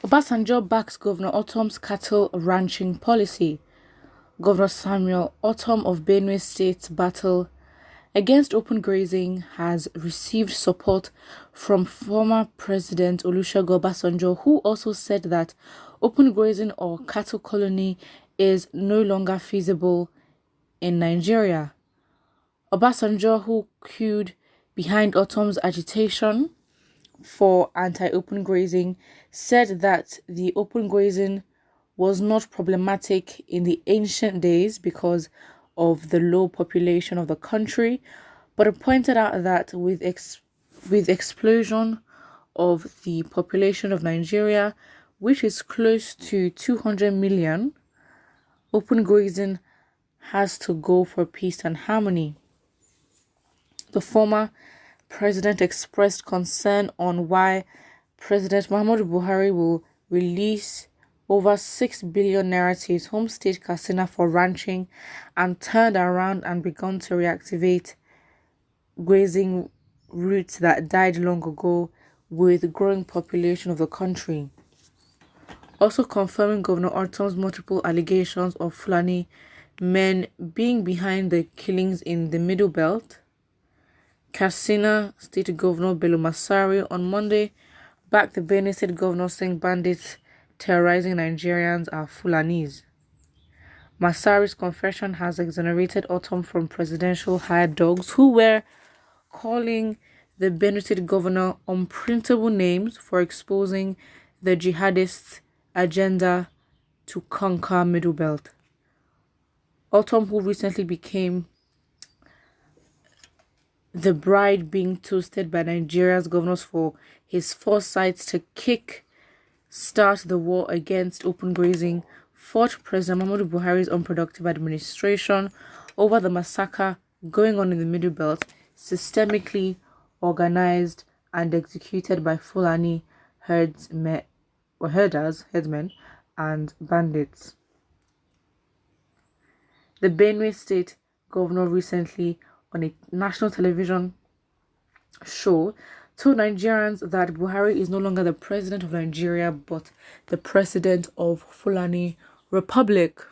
Obasanjo backs Governor Ortom's cattle ranching policy. Governor Samuel Ortom of Benue State's battle against open grazing has received support from former President Olusegun Obasanjo, who also said that open grazing or cattle colony is no longer feasible in Nigeria. Obasanjo, who queued behind Ortom's agitation for anti-open grazing, said that the open grazing was not problematic in the ancient days because of the low population of the country, but it pointed out that with explosion of the population of Nigeria, which is close to 200 million, open grazing has to go for peace and harmony. The former president expressed concern on why President Muhammadu Buhari will release over 6 billion naira to his home state Katsina for ranching and turned around and begun to reactivate grazing routes that died long ago with the growing population of the country. Also confirming Governor Ortom's multiple allegations of Fulani men being behind the killings in the Middle Belt, Katsina State Governor Bello Masari on Monday backed the Benue State Governor saying bandits terrorizing Nigerians are Fulanis. Masari's confession has exonerated Ortom from presidential hired dogs who were calling the Benue State Governor unprintable names for exposing the jihadist agenda to conquer Middle Belt. Ortom, who recently became the bride being toasted by Nigeria's governors for his foresight to start the war against open grazing, fought President Muhammadu Buhari's unproductive administration over the massacre going on in the Middle Belt, systemically organized and executed by Fulani herdsmen and bandits. The Benue State Governor recently, on a national television show, told Nigerians that Buhari is no longer the president of Nigeria but the president of Fulani Republic.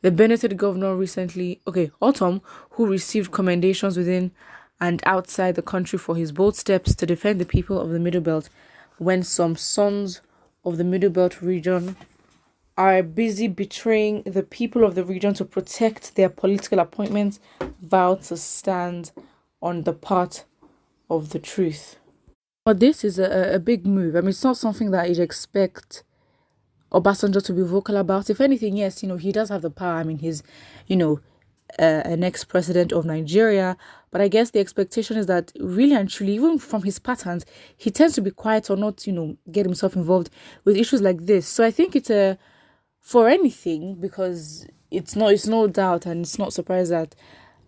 The Benue State Governor Ortom, who received commendations within and outside the country for his bold steps to defend the people of the Middle Belt when some sons of the Middle Belt region are busy betraying the people of the region to protect their political appointments, vowed to stand on the part of the truth. But this is a big move. I mean, it's not something that you'd expect Obasanjo to be vocal about. If anything, yes, he does have the power. I mean, he's, an ex-president of Nigeria. But I guess the expectation is that really and truly, even from his patterns, he tends to be quiet or not, get himself involved with issues like this. So I think it's for anything, because it's no doubt, and it's not surprised that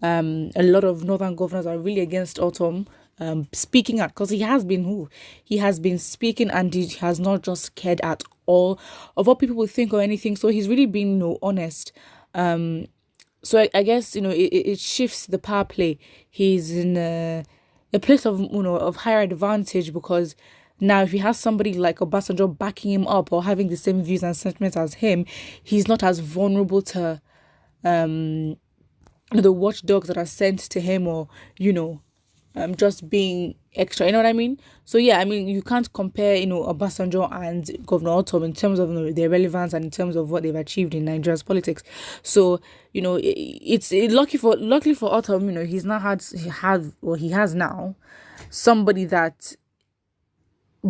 a lot of northern governors are really against Ortom speaking out, because he has been speaking, and he has not just cared at all of what people would think or anything. So he's really been honest. So I guess it shifts the power play. He's in a place of higher advantage, because now if he has somebody like Obasanjo backing him up or having the same views and sentiments as him, he's not as vulnerable to the watchdogs that are sent to him, or just being extra, you know what I mean? So yeah, I mean, you can't compare Obasanjo and Governor Ortom in terms of their relevance and in terms of what they've achieved in Nigeria's politics. So it's luckily for Ortom, he has now somebody that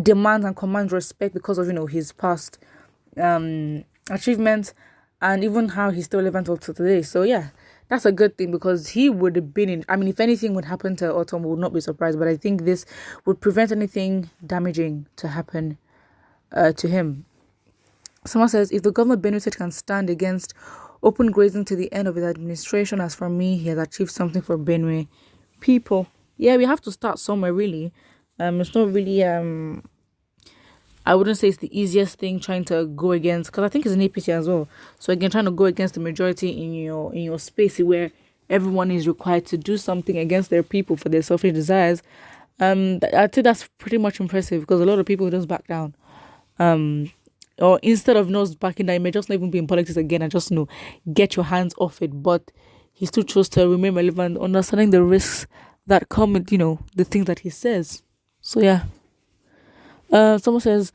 demands and commands respect because of his past achievements, and even how he's still relevant up to today. So yeah, that's a good thing, because he would have been if anything would happen to Ortom, we would not be surprised, but I think this would prevent anything damaging to happen to him. Someone says, if the governor of Benue State can stand against open grazing to the end of his administration, as for me, he has achieved something for Benue people. Yeah, we have to start somewhere, really. It's not really I wouldn't say it's the easiest thing trying to go against, because I think it's an APC as well. So again, trying to go against the majority in your space where everyone is required to do something against their people for their selfish desires. I'd say that's pretty much impressive because a lot of people just back down. Or instead of not backing down, he may just not even be in politics again and just get your hands off it. But he still chose to remain relevant, understanding the risks that come with the things that he says. So yeah. Someone says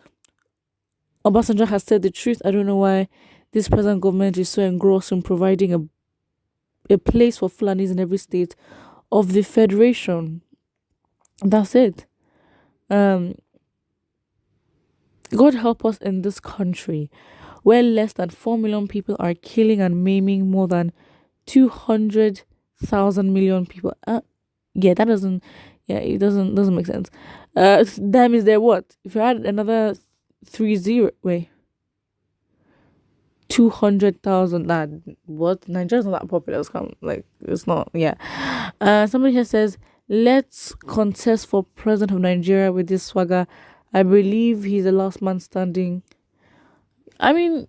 Obasanjo has said the truth. I don't know why this present government is so engrossed in providing a place for Fulanis in every state of the federation. That's it. God help us in this country where less than 4 million people are killing and maiming more than 200,000 million people. It doesn't make sense. That means there what? If you add another 200,000, what? Nigeria's not that popular. It's not, yeah. Somebody here says, let's contest for president of Nigeria with this swagger. I believe he's the last man standing. I mean,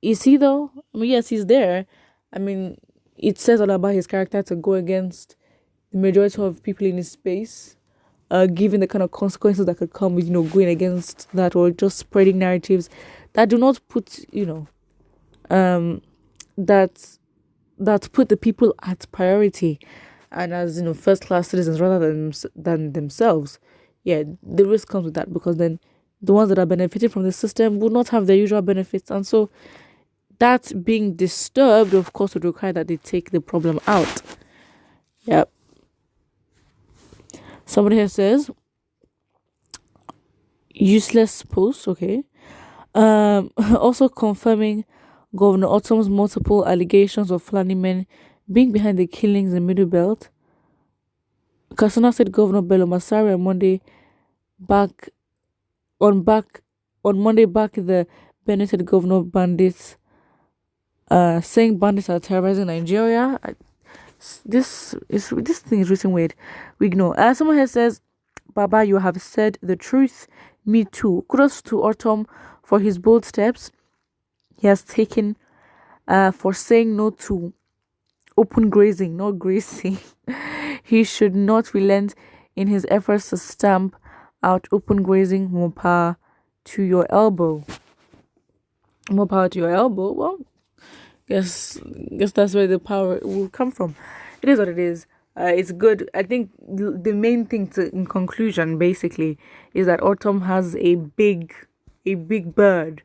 is he though? I mean, yes, he's there. I mean, it says all about his character to go against the majority of people in his space, given the kind of consequences that could come with, going against that or just spreading narratives that do not put, that put the people at priority and as first class citizens rather than themselves. Yeah, the risk comes with that because then the ones that are benefiting from the system will not have their usual benefits, and so that being disturbed, of course, would require that they take the problem out. Yep. Somebody here says useless post. Okay. Also confirming Governor Ortom's multiple allegations of Fulani men being behind the killings in Middle Belt. Kasuna State Governor Bello Masari on Monday back the Benetted Governor bandits, saying bandits are terrorizing Nigeria. This thing is written weird. We ignore. Someone here says, Baba, you have said the truth. Me too. Kudos to Ortom for his bold steps he has taken for saying no to open grazing, not grazing. He should not relent in his efforts to stamp out open grazing. More power to your elbow. More power to your elbow. Well, guess that's where the power will come from. It is what it is. It's good. I think the main thing in conclusion, basically, is that Ortom has a big bird,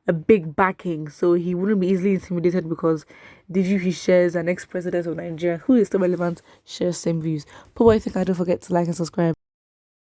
a big backing, so he wouldn't be easily intimidated because the view he shares, an ex-president of Nigeria who is still relevant, shares same views. But what I think, don't forget to like and subscribe.